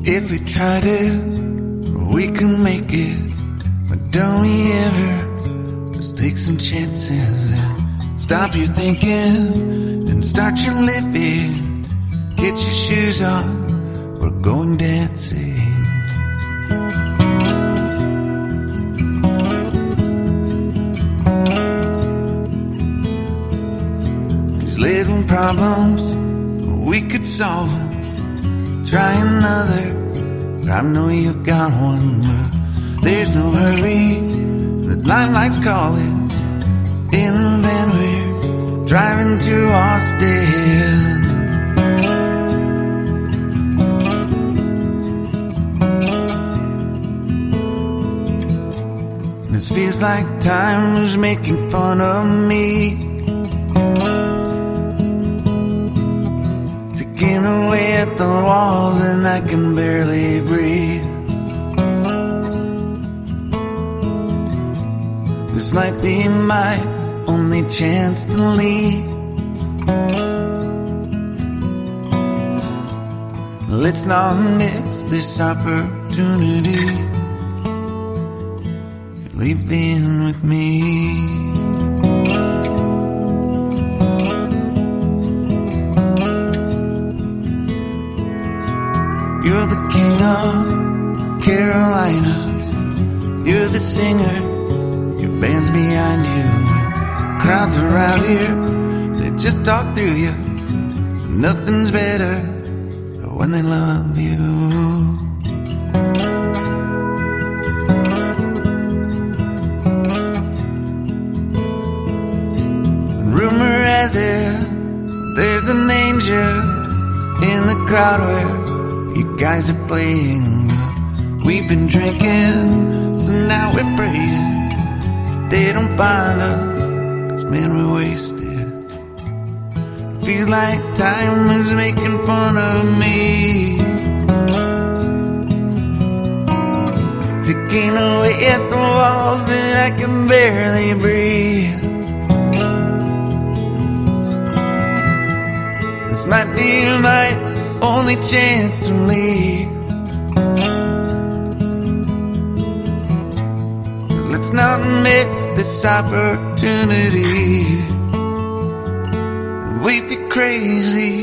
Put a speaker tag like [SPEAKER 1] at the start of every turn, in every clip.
[SPEAKER 1] If we tried it, we can make it. But don't we ever just take some chances and stop your thinking and start your living. Get your shoes on, we're going dancing. These little problems, we could solve them. Try another, but I know you got one. But there's no hurry, the limelight's calling. In the van we're driving to Austin. This feels like time was making fun of me, ticking away at the walls and I can barely breathe. This might be my only chance to leave. Let's not miss this opportunity. You're leaving with me. You're the king of Carolina. You're the singer, your band's behind you. Crowds around here, they just talk through you. Nothing's better than when they love you. Rumor has it, there's an angel in the crowd where you guys are playing. We've been drinking, so now we're praying they don't find us, 'cause man, we're wasted. Feels like time is making fun of me, ticking away at the walls and I can barely breathe. This might be my only chance to leave. Let's not miss this opportunity. We feel crazy.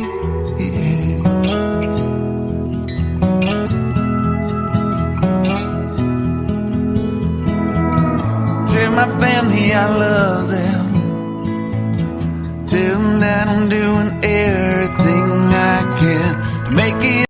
[SPEAKER 1] Tell my family I love them. Tell them that I'm doing everything I can to make it